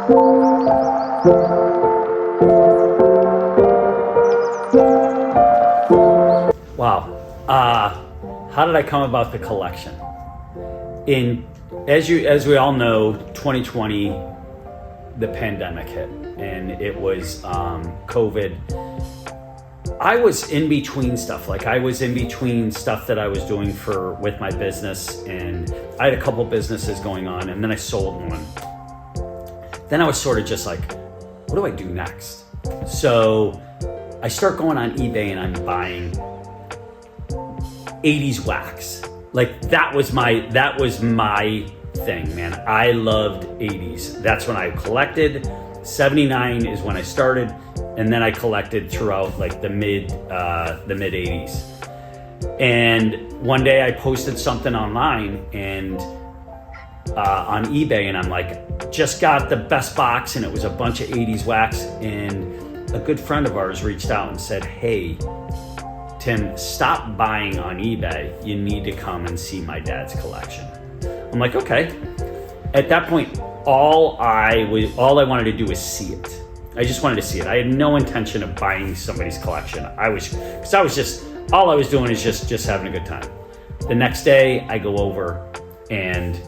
Wow. How did I come about the collection? As we all know, 2020, the pandemic hit, and it was COVID. I was in between stuff. Like, I was in between stuff that I was doing with my business, and I had a couple businesses going on, and then I sold one. Then I was sort of just like, what do I do next? So I start going on eBay and I'm buying 80s wax. Like, that was my thing, man. I loved 80s. That's when I collected. 79 is when I started, and then I collected throughout like the mid 80s. And one day I posted something online and on eBay, and I'm like, just got the best box, and it was a bunch of 80s wax. And a good friend of ours reached out and said, hey, Tim, stop buying on eBay. You need to come and see my dad's collection. I'm like, okay. At that point, all I wanted to do was see it. I just wanted to see it. I had no intention of buying somebody's collection. All I was doing is just having a good time. The next day I go over, and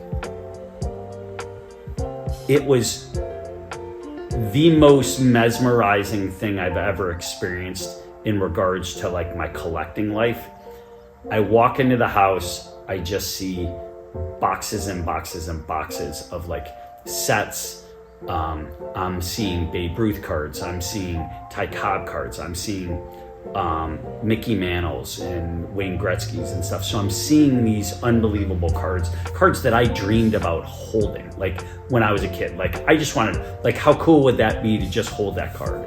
it was the most mesmerizing thing I've ever experienced in regards to like my collecting life. I walk into the house, I just see boxes and boxes and boxes of like sets. I'm seeing Babe Ruth cards, I'm seeing Ty Cobb cards, I'm seeing Mickey Mantles and Wayne Gretzky's and stuff. So I'm seeing these unbelievable cards that I dreamed about holding, like when I was a kid. Like, I just wanted, like, how cool would that be to just hold that card?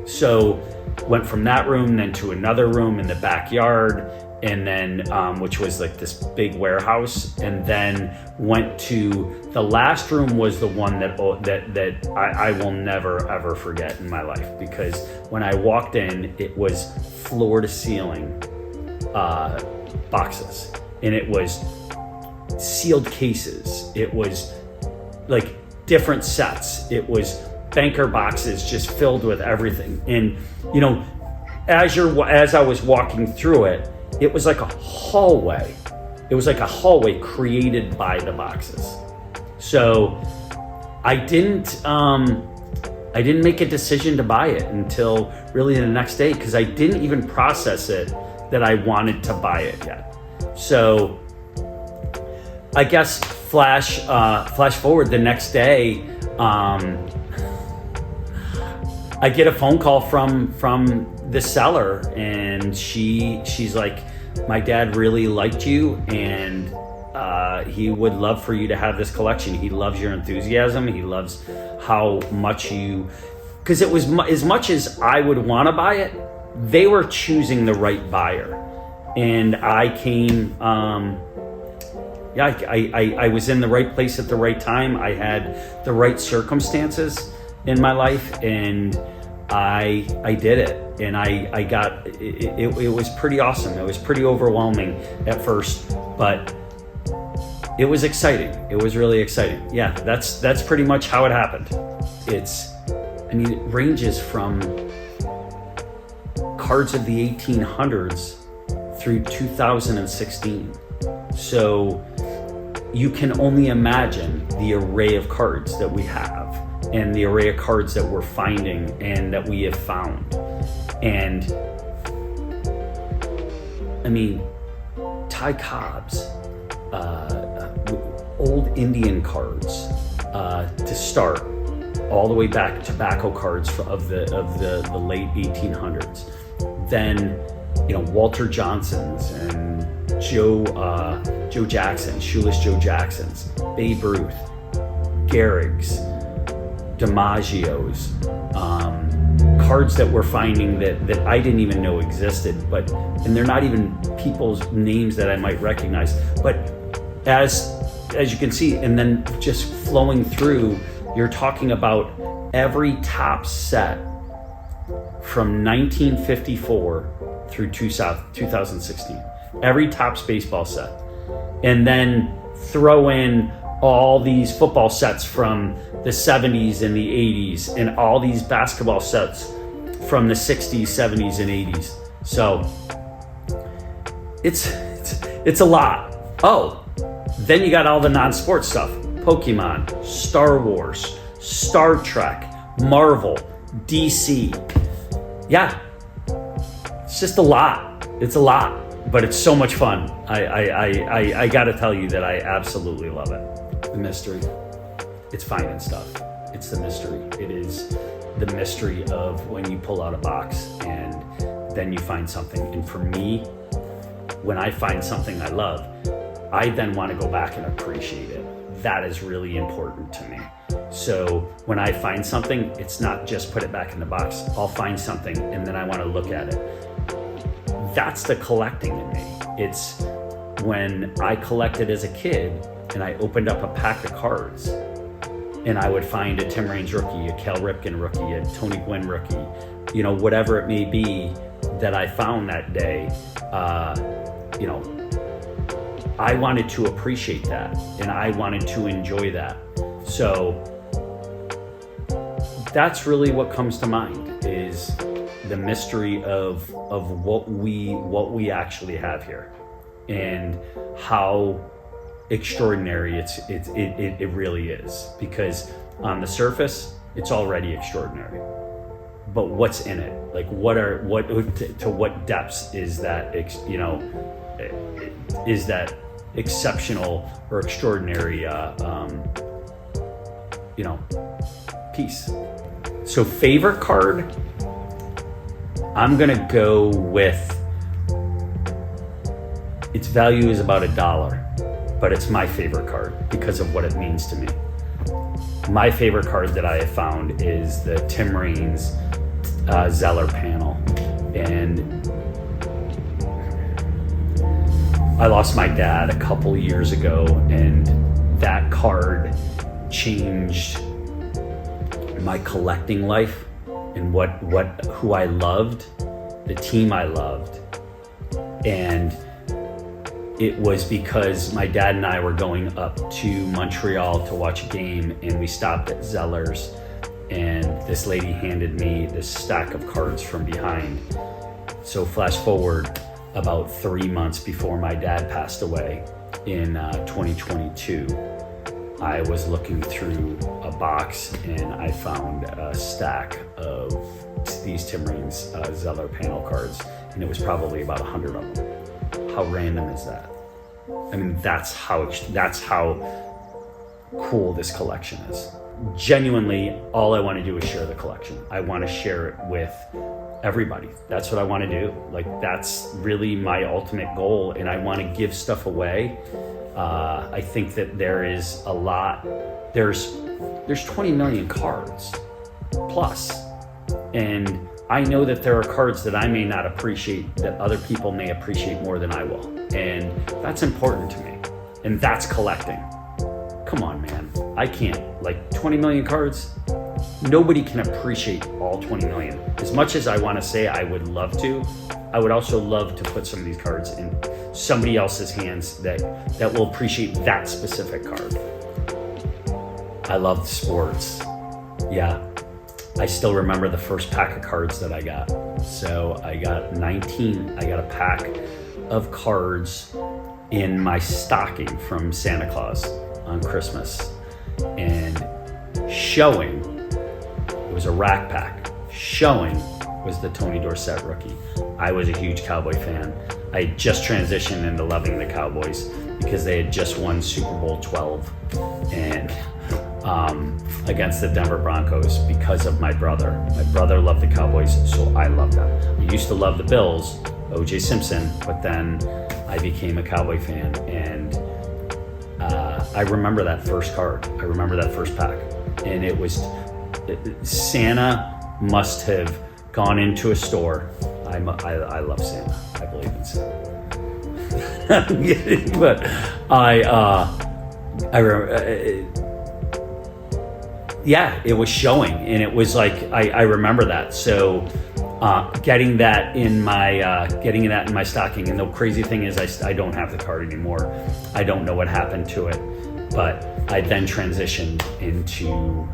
So went from that room then to another room in the backyard, and then which was like this big warehouse, and then went to the last room was the one that I will never ever forget in my life, because when I walked in, it was floor to ceiling boxes, and it was sealed cases, it was like different sets, it was banker boxes just filled with everything. And you know, as I was walking through it, it was like a hallway. It was like a hallway created by the boxes. So I didn't make a decision to buy it until really the next day, because I didn't even process it that I wanted to buy it yet. So I guess flash forward the next day, I get a phone call from the seller, and she's like, my dad really liked you, and he would love for you to have this collection. He loves your enthusiasm. He loves how much because it was as much as I would want to buy it, they were choosing the right buyer. And I came, I was in the right place at the right time. I had the right circumstances in my life, and I did it, and I got it was pretty awesome. It was pretty overwhelming at first, but it was exciting. It was really exciting. Yeah, that's pretty much how it happened. It ranges from cards of the 1800s through 2016. So you can only imagine the array of cards that we have, and the array of cards that we're finding and that we have found. And I mean, Ty Cobb's, old Indian cards to start, all the way back to tobacco cards of the late 1800s. Then, you know, Walter Johnson's and Joe Jackson, Shoeless Joe Jackson's, Babe Ruth, Gehrig's, DiMaggio's, cards that we're finding that I didn't even know existed, and they're not even people's names that I might recognize. But as you can see, and then just flowing through, you're talking about every top set from 1954 through 2016, every Topps baseball set, and then throw in all these football sets from the 70s and the 80s, and all these basketball sets from the 60s, 70s, and 80s. So it's a lot. Oh, then you got all the non-sports stuff. Pokemon, Star Wars, Star Trek, Marvel, DC. Yeah, it's just a lot. It's a lot, but it's so much fun. I gotta tell you that I absolutely love it. The mystery. It's finding stuff. It's the mystery. It is the mystery of when you pull out a box and then you find something. And for me, when I find something I love, I then want to go back and appreciate it. That is really important to me. So when I find something, it's not just put it back in the box. I'll find something and then I want to look at it. That's the collecting in me. It's when I collected as a kid and I opened up a pack of cards and I would find a Tim Raines rookie, a Cal Ripken rookie, a Tony Gwynn rookie, you know, whatever it may be that I found that day, you know, I wanted to appreciate that and I wanted to enjoy that. So that's really what comes to mind, is the mystery of what we actually have here and how extraordinary it really is. Because on the surface, it's already extraordinary. But what's in it? Like to what depths is that, you know, is that exceptional or extraordinary, you know, piece. So favorite card, I'm gonna go with, its value is about $1, but it's my favorite card because of what it means to me. My favorite card that I have found is the Tim Raines Zeller panel. And I lost my dad a couple years ago, and that card changed my collecting life and who I loved, the team I loved. And it was because my dad and I were going up to Montreal to watch a game, and we stopped at Zeller's, and this lady handed me this stack of cards from behind. So flash forward about 3 months before my dad passed away in 2022, I was looking through a box and I found a stack of these Tim Raines Zeller panel cards, and it was probably about 100 of them. How random is that? I mean, that's how cool this collection is. Genuinely, all I want to do is share the collection. I want to share it with everybody. That's what I want to do. Like, that's really my ultimate goal, and I want to give stuff away. I think that there is a lot. There's 20 million cards plus, and I know that there are cards that I may not appreciate that other people may appreciate more than I will, and that's important to me, and that's collecting. Come on, man. I can't. Like, 20 million cards, nobody can appreciate all 20 million. As much as I want to say I would love to, I would also love to put some of these cards in somebody else's hands that will appreciate that specific card. I love sports. Yeah. I still remember the first pack of cards that I got. So I got 19. I got a pack of cards in my stocking from Santa Claus on Christmas. And showing, it was a rack pack. Showing was the Tony Dorsett rookie. I was a huge Cowboy fan. I had just transitioned into loving the Cowboys because they had just won Super Bowl 12 and against the Denver Broncos because of my brother. My brother loved the Cowboys, so I loved them. I used to love the Bills, O.J. Simpson, but then I became a Cowboy fan, and I remember that first card. I remember that first pack, and it was Santa must have gone into a store. I love Santa. I believe in Santa. I'm kidding, but I remember. Yeah, it was showing, and it was like I remember that. So getting that in my stocking, and the crazy thing is I don't have the card anymore. I don't know what happened to it, but I then transitioned into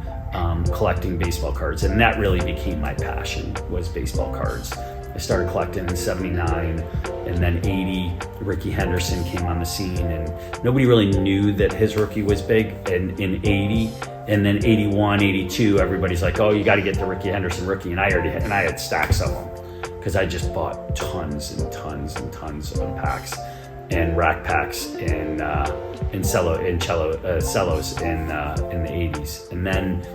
collecting baseball cards, and that really became my passion, was baseball cards. I started collecting in 79, and then 80, Ricky Henderson came on the scene, and nobody really knew that his rookie was big. And in 80, and then 81, 82, everybody's like, oh, you got to get the Ricky Henderson rookie, and I had stacks of them, because I just bought tons and tons and tons of packs and rack packs and cellos in the 80s. And then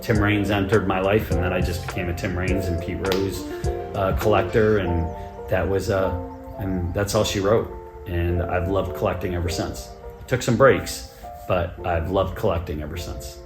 Tim Raines entered my life, and then I just became a Tim Raines and Pete Rose collector, and that's all she wrote. And I've loved collecting ever since. Took some breaks, but I've loved collecting ever since.